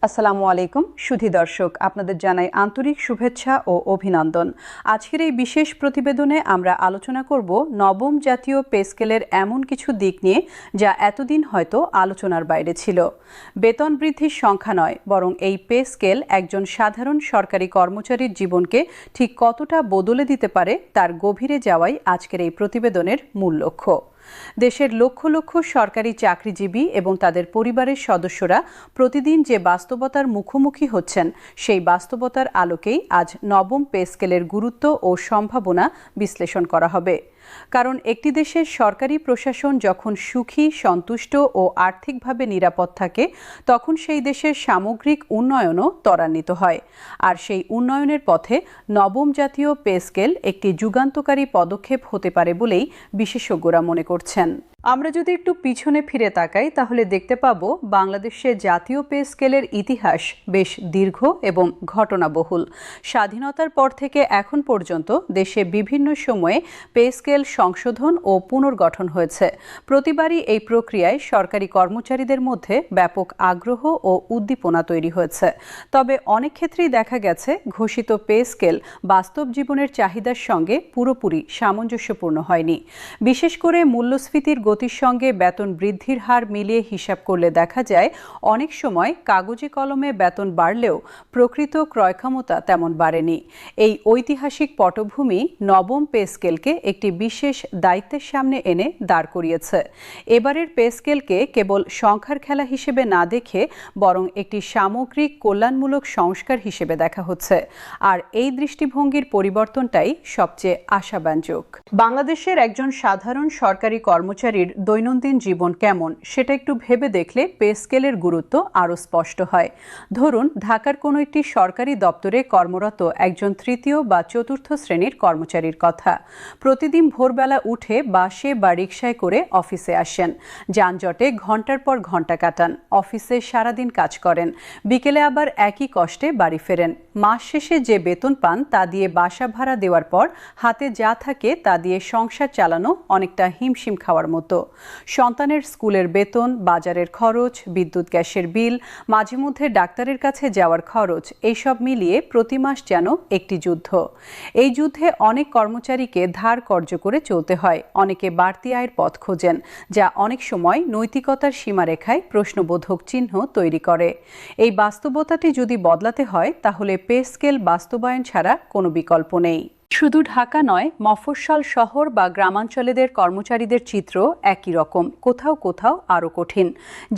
আসসালামু আলাইকুম সুধী দর্শক, আপনাদের জানাই আন্তরিক শুভেচ্ছা ও অভিনন্দন। আজকের এই বিশেষ প্রতিবেদনে আমরা আলোচনা করব নবম জাতীয় পে স্কেলের এমন কিছু দিক নিয়ে যা এতদিন হয়তো আলোচনার বাইরে ছিল। বেতন বৃদ্ধির সংখ্যা নয়, বরং এই পে স্কেল একজন সাধারণ সরকারি কর্মচারীর জীবনকে ঠিক কতটা বদলে দিতে পারে তার গভীরে যাওয়াই আজকের এই প্রতিবেদনের মূল লক্ষ্য। দেশের লক্ষ লক্ষ সরকারি চাকরিজীবী এবং তাদের পরিবারের সদস্যরা প্রতিদিন যে বাস্তবতার মুখোমুখি হচ্ছেন, সেই বাস্তবতার আলোকেই আজ নবম পে স্কেলের গুরুত্ব ও সম্ভাবনা বিশ্লেষণ করা হবে। কারণ একটি দেশের সরকারি প্রশাসন যখন সুখী, সন্তুষ্ট ও আর্থিকভাবে নিরাপদ থাকে, তখন সেই দেশের সামগ্রিক উন্নয়নও ত্বরান্বিত হয়। আর সেই উন্নয়নের পথে নবম জাতীয় পে স্কেল একটি যুগান্তকারী পদক্ষেপ হতে পারে বলেই বিশেষজ্ঞরা মনে করছেন। আমরা যদি একটু পিছনে ফিরে তাকাই, তাহলে দেখতে পাবো বাংলাদেশের জাতীয় পে স্কেলের ইতিহাস বেশ দীর্ঘ এবং ঘটনাবহুল। স্বাধীনতার পর থেকে এখন পর্যন্ত দেশে বিভিন্ন সময়ে পে স্কেল সংশোধন ও পুনর্গঠন হয়েছে। প্রতিবারই এই প্রক্রিয়ায় সরকারি কর্মচারীদের মধ্যে ব্যাপক আগ্রহ ও উদ্দীপনা তৈরি হয়েছে। তবে অনেক ক্ষেত্রেই দেখা গেছে ঘোষিত পে স্কেল বাস্তব জীবনের চাহিদার সঙ্গে পুরোপুরি সামঞ্জস্যপূর্ণ হয়নি। বিশেষ করে মূল্যস্ফীতির গতির সঙ্গে বেতন বৃদ্ধির হার মিলিয়ে হিসাব করলে দেখা যায় অনেক সময় কাগজে কলমে বেতন বাড়লেও প্রকৃত ক্রয়ক্ষমতা তেমন বাড়েনি। এই ঐতিহাসিক পটভূমি নবম পে স্কেলকে একটি বিশেষ দায়িত্বের সামনে এনে দাঁড় করিয়েছে। এবারের পে স্কেলকে কেবল সংখ্যার খেলা হিসেবে না দেখে বরং একটি সামগ্রিক কল্যাণমূলক সংস্কার হিসেবে দেখা হচ্ছে। আর এই দৃষ্টিভঙ্গির পরিবর্তনটাই সবচেয়ে আশাব্যঞ্জক। বাংলাদেশের একজন সাধারণ সরকারি কর্মচারীর দৈনন্দিন জীবন কেমন, সেটা একটু ভেবে দেখলে পে স্কেলের গুরুত্ব আরও স্পষ্ট হয়। ধরুন, ঢাকার কোনো একটি সরকারি দপ্তরে কর্মরত একজন তৃতীয় বা চতুর্থ শ্রেণীর কর্মচারীর কথা। প্রতিদিন ভোরবেলা উঠে বাসে বা রিকশায় করে অফিসে আসেন, যানজটে ঘন্টার পর ঘন্টা কাটান, অফিসে সারাদিন কাজ করেন, বিকেলে আবার একই কষ্টে বাড়ি ফেরেন। মাস শেষে যে বেতন পান তা দিয়ে বাসা ভাড়া দেওয়ার পর হাতে যা থাকে তা দিয়ে সংসার চালানো অনেকটা হিমশিম খাওয়ার মতো। সন্তানের স্কুলের বেতন, বাজারের খরচ, বিদ্যুৎ গ্যাসের বিল, মাঝে মধ্যে ডাক্তারের কাছে যাওয়ার খরচ, এইসব মিলিয়ে প্রতি মাস যেন একটি যুদ্ধ। এই যুদ্ধে অনেক কর্মচারীকে ধার কর্জ করে চলতে হয়, অনেকে বাড়তি আয়ের পথ খোঁজেন, যা অনেক সময় নৈতিকতার সীমারেখায় প্রশ্নবোধক চিহ্ন তৈরি করে। এই বাস্তবতাটি যদি বদলাতে হয়, তাহলে পে স্কেল বাস্তবায়ন ছাড়া কোনো বিকল্প নেই। শুধু ঢাকা নয়, মফস্বল শহর বা গ্রামাঞ্চলের কর্মচারীদের চিত্র একই রকম, কোথাও কোথাও আরও কঠিন।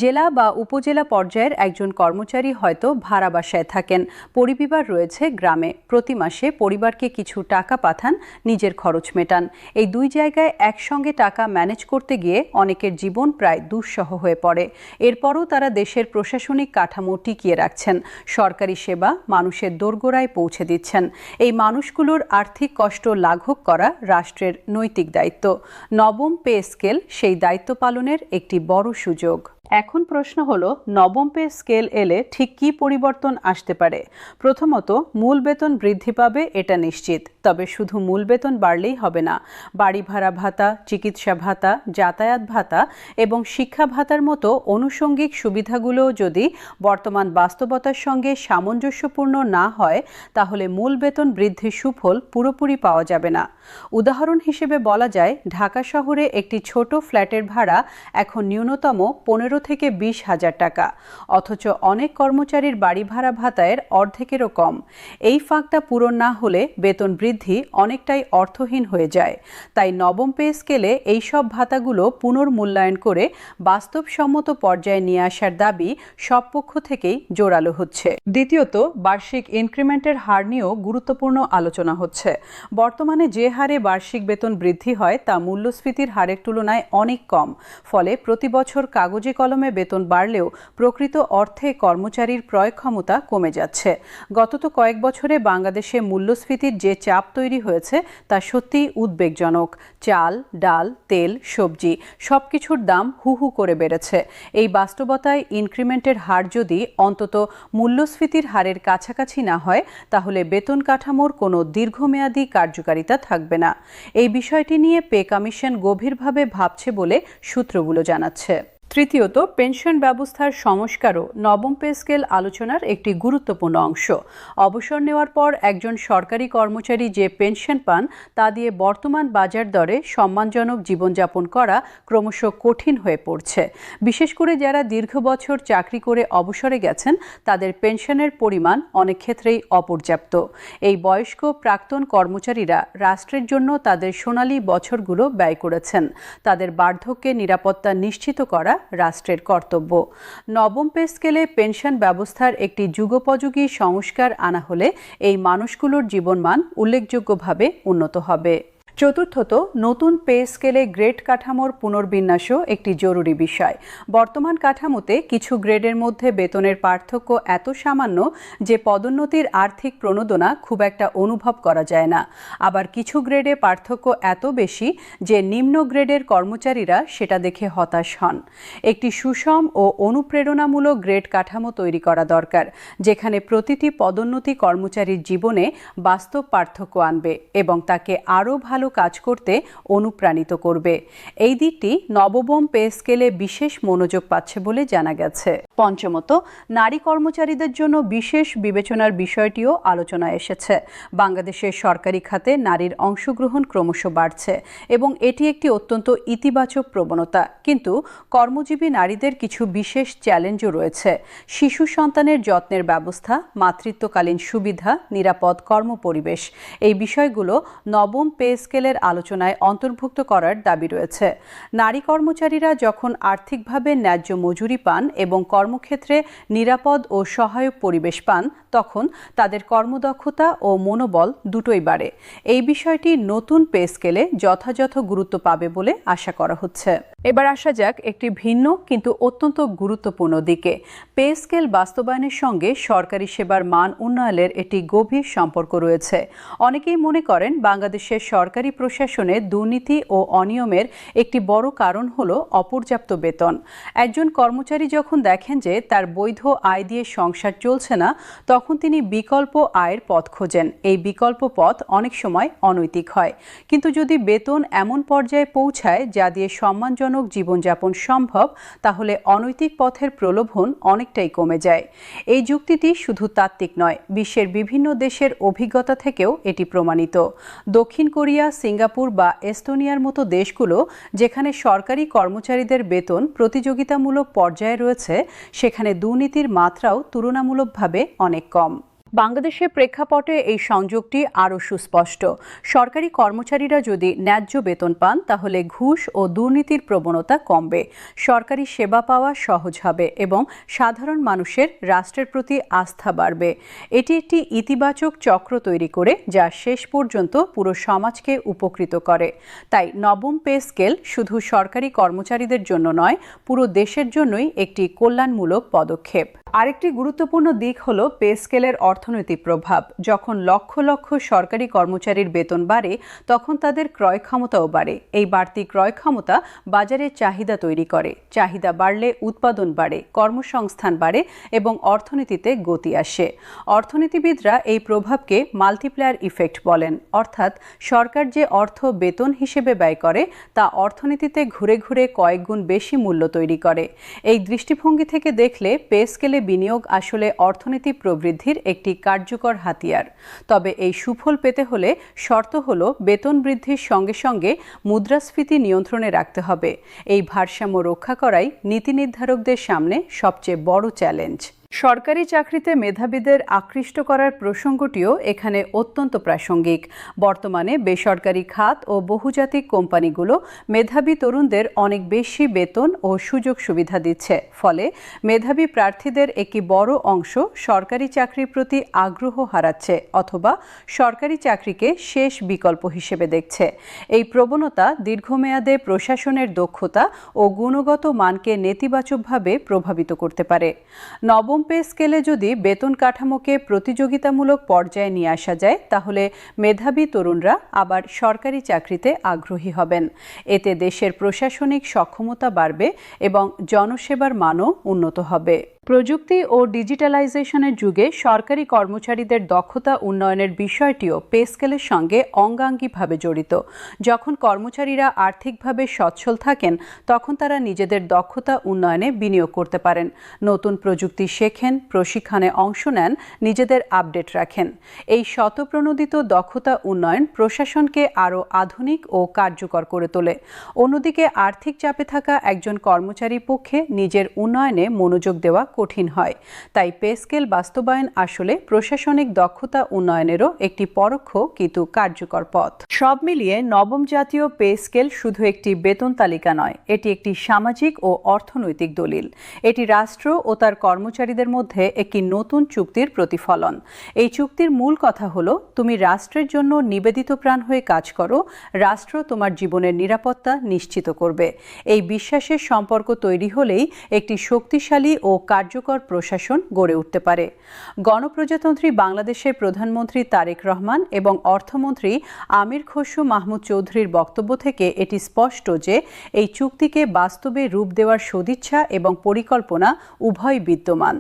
জেলা বা উপজেলা পর্যায়ের একজন কর্মচারী হয়তো ভাড়া বাসায় থাকেন, পরিবার রয়েছে গ্রামে, প্রতি মাসে পরিবারকে কিছু টাকা পাঠান, নিজের খরচ মেটান। এই দুই জায়গায় একসঙ্গে টাকা ম্যানেজ করতে গিয়ে অনেকের জীবন প্রায় দুঃসহ হয়ে পড়ে। এরপরও তারা দেশের প্রশাসনিক কাঠামো টিকিয়ে রাখছেন, সরকারি সেবা মানুষের দোরগোড়ায় পৌঁছে দিচ্ছেন। এই মানুষগুলোর আর্থিক কষ্ট লাঘব করা রাষ্ট্রের নৈতিক দায়িত্ব। নবম পে স্কেল সেই দায়িত্ব পালনের একটি বড় সুযোগ। এখন প্রশ্ন হলো, নবম পে স্কেল এলে ঠিক কী পরিবর্তন আসতে পারে? প্রথমত, মূল বেতন বৃদ্ধি পাবে, এটা নিশ্চিত। তবে শুধু মূল বেতন বাড়লেই হবে না। বাড়ি ভাড়া ভাতা, চিকিৎসা ভাতা, যাতায়াত ভাতা এবং শিক্ষা ভাতার মতো আনুষঙ্গিক সুবিধাগুলো যদি বর্তমান বাস্তবতার সঙ্গে সামঞ্জস্যপূর্ণ না হয়, তাহলে মূল বেতন বৃদ্ধির সুফল পুরোপুরি পাওয়া যাবে না। উদাহরণ হিসেবে বলা যায়, ঢাকা শহরে একটি ছোট ফ্ল্যাটের ভাড়া এখন ন্যূনতম 15 থেকে 20,000 টাকা, অথচ অনেক কর্মচারীর বাড়ি ভাড়া ভাতায়ের অর্ধেকেরও কম। এই ফাঁকটা পূরণ না হলে বেতন বৃদ্ধি অনেকটাই অর্থহীন হয়ে যায়। তাই নবম পে স্কেলে এই সব ভাতাগুলো পুনর্মূল্যায়ন করে বাস্তবসম্মত পর্যায়ে নিয়ে আসার দাবি সব পক্ষ থেকেই জোরালো হচ্ছে। দ্বিতীয়ত, বার্ষিক ইনক্রিমেন্টের হার নিয়েও গুরুত্বপূর্ণ আলোচনা হচ্ছে। বর্তমানে যে হারে বার্ষিক বেতন বৃদ্ধি হয় তা মূল্যস্ফীতির হারের তুলনায় অনেক কম। ফলে প্রতি বছর কাগজে কলমে বেতন বাড়লেও প্রকৃত অর্থে কর্মচারীর ক্রয় ক্ষমতা কমে যাচ্ছে। গত কয়েক বছরে বাংলাদেশে মূল্যস্ফীতির যে চাপ তৈরি হয়েছে তা সত্যিই উদ্বেগজনক। চাল, ডাল, তেল, সবজি সবকিছুর দাম হু হু করে বেড়েছে। এই বাস্তবতায় ইনক্রিমেন্টের হার যদি অন্তত মূল্যস্ফীতির হারের কাছাকাছি না হয়, তাহলে বেতন কাঠামোর কোনো দীর্ঘমেয়াদী কার্যকারিতা থাকবে না। এই বিষয়টি নিয়ে পে কমিশন গভীরভাবে ভাবছে বলে সূত্রগুলো জানাচ্ছে। তৃতীয়ত, পেনশন ব্যবস্থার সংস্কারও নবম পে স্কেল আলোচনার একটি গুরুত্বপূর্ণ অংশ। অবসর নেওয়ার পর একজন সরকারি কর্মচারী যে পেনশন পান তা দিয়ে বর্তমান বাজার দরে সম্মানজনক জীবনযাপন করা ক্রমশ কঠিন হয়ে পড়ছে। বিশেষ করে যারা দীর্ঘ বছর চাকরি করে অবসরে গেছেন তাদের পেনশনের পরিমাণ অনেক ক্ষেত্রেই অপর্যাপ্ত। এই বয়স্ক প্রাক্তন কর্মচারীরা রাষ্ট্রের জন্য তাদের সোনালী বছরগুলো ব্যয় করেছেন। তাদের বার্ধক্যে নিরাপত্তা নিশ্চিত করা রাষ্ট্রের কর্তব্য। নবম পে স্কেলে পেনশন ব্যবস্থার একটি যুগোপযোগী সংস্কার আনা হলে এই মানুষগুলোর জীবনমান উল্লেখযোগ্যভাবে উন্নত হবে। চতুর্থত, নতুন পে স্কেলে গ্রেড কাঠামোর পুনর্বিন্যাসও একটি জরুরি বিষয়। বর্তমান কাঠামোতে কিছু গ্রেডের মধ্যে বেতনের পার্থক্য এত সামান্য যে পদোন্নতির আর্থিক প্রণোদনা খুব একটা অনুভব করা যায় না। আবার কিছু গ্রেডে পার্থক্য এত বেশি যে নিম্ন গ্রেডের কর্মচারীরা সেটা দেখে হতাশ হন। একটি সুষম ও অনুপ্রেরণামূলক গ্রেড কাঠামো তৈরি করা দরকার, যেখানে প্রতিটি পদোন্নতি কর্মচারীর জীবনে বাস্তব পার্থক্য আনবে এবং তাকে আরও ভালো কাজ করতে অনুপ্রাণিত করবে। এই দিকটি নবম পে স্কেলে বিশেষ মনোযোগ পাচ্ছে বলে জানা গেছে। পঞ্চমত, নারী কর্মচারীদের জন্য বিশেষ বিবেচনার বিষয়টিও আলোচনায় এসেছে। বাংলাদেশের সরকারি খাতে নারীর অংশগ্রহণ ক্রমশ বাড়ছে এবং এটি একটি অত্যন্ত ইতিবাচক প্রবণতা। কিন্তু কর্মজীবী নারীদের কিছু বিশেষ চ্যালেঞ্জও রয়েছে। শিশু সন্তানের যত্নের ব্যবস্থা, মাতৃত্বকালীন সুবিধা, নিরাপদ কর্মপরিবেশ, এই বিষয়গুলো নবম পে স্কেলের আলোচনায় অন্তর্ভুক্ত করার দাবি রয়েছে। নারী কর্মচারীরা যখন আর্থিকভাবে ন্যায্য মজুরি পান এবং কর্মক্ষেত্রে নিরাপদ ও সহায়ক পরিবেশ পান, তখন তাদের কর্মদক্ষতা ও মনোবল দুটোই বাড়ে। এই বিষয়টি নতুন পে স্কেলে যথাযথ গুরুত্ব পাবে বলে আশা করা হচ্ছে। এবার আসা যাক একটি ভিন্ন কিন্তু অত্যন্ত গুরুত্বপূর্ণ দিকে। পে স্কেল বাস্তবায়নের সঙ্গে সরকারি সেবার মান উন্নয়নের একটি গভীর সম্পর্ক রয়েছে। অনেকেই মনে করেন বাংলাদেশের সরকারি প্রশাসনে দুর্নীতি ও অনিয়মের একটি বড় কারণ হলো অপর্যাপ্ত বেতন। একজন কর্মচারী যখন দেখেন যে তার বৈধ আয় দিয়ে সংসার চলছে না, তখন তিনি বিকল্প আয়ের পথ খোঁজেন। এই বিকল্প পথ অনেক সময় অনৈতিক হয়। কিন্তু যদি বেতন এমন পর্যায়ে পৌঁছায় যা দিয়ে সম্মানজনক জীবনযাপন সম্ভব, তাহলে অনৈতিক পথের প্রলোভন অনেকটাই কমে যায়। এই যুক্তিটি শুধু তাত্ত্বিক নয়, বিশ্বের বিভিন্ন দেশের অভিজ্ঞতা থেকেও এটি প্রমাণিত। দক্ষিণ কোরিয়া, সিঙ্গাপুর বা এস্তোনিয়ার মতো দেশগুলো, যেখানে সরকারি কর্মচারীদের বেতন প্রতিযোগিতামূলক পর্যায়ে রয়েছে, সেখানে দুর্নীতির মাত্রাও তুলনামূলকভাবে অনেক কম। বাংলাদেশের প্রেক্ষাপটে এই সংযোগটি আরও সুস্পষ্ট। সরকারি কর্মচারীরা যদি ন্যায্য বেতন পান, তাহলে ঘুষ ও দুর্নীতির প্রবণতা কমবে, সরকারি সেবা পাওয়া সহজ হবে এবং সাধারণ মানুষের রাষ্ট্রের প্রতি আস্থা বাড়বে। এটি একটি ইতিবাচক চক্র তৈরি করে যা শেষ পর্যন্ত পুরো সমাজকে উপকৃত করে। তাই নবম পে স্কেল শুধু সরকারি কর্মচারীদের জন্য নয়, পুরো দেশের জন্যই একটি কল্যাণমূলক পদক্ষেপ। আরেকটি গুরুত্বপূর্ণ দিক হল পে স্কেলের অর্থনৈতিক প্রভাব। যখন লক্ষ লক্ষ সরকারি কর্মচারীর বেতন বাড়ে, তখন তাদের ক্রয় ক্ষমতাও বাড়ে। এই বাড়তি ক্রয় ক্ষমতা বাজারে চাহিদা তৈরি করে। চাহিদা বাড়লে উৎপাদন বাড়ে, কর্মসংস্থান বাড়ে এবং অর্থনীতিতে গতি আসে। অর্থনীতিবিদরা এই প্রভাবকে মাল্টিপ্লায়ার ইফেক্ট বলেন, অর্থাৎ সরকার যে অর্থ বেতন হিসেবে ব্যয় করে তা অর্থনীতিতে ঘুরে ঘুরে কয়েক গুণ বেশি মূল্য তৈরি করে। এই দৃষ্টিভঙ্গি থেকে দেখলে পে স্কেলে বিনিয়োগ আসলে অর্থনীতি প্রবৃদ্ধির একটি কার্যকর হাতিয়ার। তবে এই সুফল পেতে হলে শর্ত হল বেতন বৃদ্ধির সঙ্গে সঙ্গে মুদ্রাস্ফীতি নিয়ন্ত্রণে রাখতে হবে। এই ভারসাম্য রক্ষা করাই নীতি নির্ধারকদের সামনে সবচেয়ে বড় চ্যালেঞ্জ। সরকারি চাকরিতে মেধাবীদের আকৃষ্ট করার প্রসঙ্গটিও এখানে অত্যন্ত প্রাসঙ্গিক। বর্তমানে বেসরকারি খাত ও বহুজাতিক কোম্পানিগুলো মেধাবী তরুণদের অনেক বেশি বেতন ও সুযোগ সুবিধা দিচ্ছে। ফলে মেধাবী প্রার্থীদের একটি বড় অংশ সরকারি চাকরির প্রতি আগ্রহ হারাচ্ছে অথবা সরকারি চাকরিকে শেষ বিকল্প হিসেবে দেখছে। এই প্রবণতা দীর্ঘমেয়াদে প্রশাসনের দক্ষতা ও গুণগত মানকে নেতিবাচকভাবে প্রভাবিত করতে পারে। নবম পে স্কেলে যদি বেতন কাঠামোকে প্রতিযোগিতামূলক পর্যায়ে নিয়ে আসা যায়, তাহলে মেধাবী তরুণরা আবার সরকারি চাকরিতে আগ্রহী হবেন। এতে দেশের প্রশাসনিক সক্ষমতা বাড়বে এবং জনসেবার মানও উন্নত হবে। প্রযুক্তি ও ডিজিটালাইজেশনের যুগে সরকারি কর্মচারীদের দক্ষতা উন্নয়নের বিষয়টিও পে স্কেলের সঙ্গে অঙ্গাঙ্গিভাবে জড়িত। যখন কর্মচারীরা আর্থিকভাবে সচ্ছল থাকেন তখন তারা নিজেদের দক্ষতা উন্নয়নে বিনিয়োগ করতে পারেন, নতুন প্রযুক্তি শেখেন, প্রশিক্ষণে অংশ নেন, নিজেদের আপডেট রাখেন। এই শতপ্রণোদিত দক্ষতা উন্নয়ন প্রশাসনকে আরও আধুনিক ও কার্যকর করে তোলে। অন্যদিকে আর্থিক চাপে থাকা একজন কর্মচারীর পক্ষে নিজের উন্নয়নে মনোযোগ দেওয়া কঠিন হয়। তাই পে স্কেল বাস্তবায়ন আসলে প্রশাসনিক দক্ষতা উন্নয়নেরও একটি পরোক্ষ কিন্তু কার্যকর পথ। সব মিলিয়ে নবম জাতীয় পে স্কেল শুধু একটি বেতন তালিকা নয়, এটি একটি সামাজিক ও অর্থনৈতিক দলিল। এটি রাষ্ট্র ও তার কর্মচারীদের মধ্যে একটি নতুন চুক্তির প্রতিফলন। এই চুক্তির মূল কথা হলো, তুমি রাষ্ট্রের জন্য নিবেদিত প্রাণ হয়ে কাজ করো, রাষ্ট্র তোমার জীবনের নিরাপত্তা নিশ্চিত করবে। এই বিশ্বাসের সম্পর্ক তৈরি হলেই একটি শক্তিশালী ও কার্যকর প্রশাসন গড়ে উঠতে পারে। গণপ্রজাতন্ত্রী বাংলাদেশের প্রধানমন্ত্রী তারেক রহমান এবং অর্থমন্ত্রী আমির খসরু মাহমুদ চৌধুরীর বক্তব্য থেকে এটি স্পষ্ট যে এই চুক্তিকে বাস্তবে রূপ দেওয়ার সদিচ্ছা এবং পরিকল্পনা উভয় বিদ্যমান।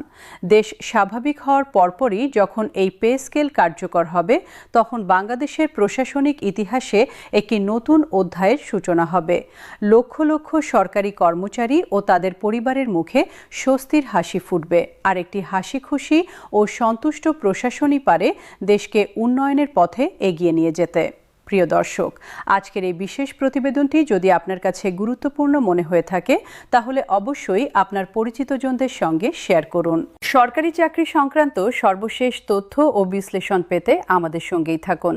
দেশ স্বাভাবিক হওয়ার পরপরই যখন এই পে স্কেল কার্যকর হবে, তখন বাংলাদেশের প্রশাসনিক ইতিহাসে একটি নতুন অধ্যায়ের সূচনা হবে। লক্ষ লক্ষ সরকারি কর্মচারী ও তাদের পরিবারের মুখে স্বস্তির হাসি ফুটবে, আর একটি হাসি খুশি ও সন্তুষ্ট প্রশাসনই পারে দেশকে উন্নয়নের পথে এগিয়ে নিয়ে যেতে। প্রিয় দর্শক, আজকের এই বিশেষ প্রতিবেদনটি যদি আপনার কাছে গুরুত্বপূর্ণ মনে হয়ে থাকে তাহলে অবশ্যই আপনার পরিচিতজনদের সঙ্গে শেয়ার করুন। সরকারি চাকরি সংক্রান্ত সর্বশেষ তথ্য ও বিশ্লেষণ পেতে আমাদের সঙ্গেই থাকুন।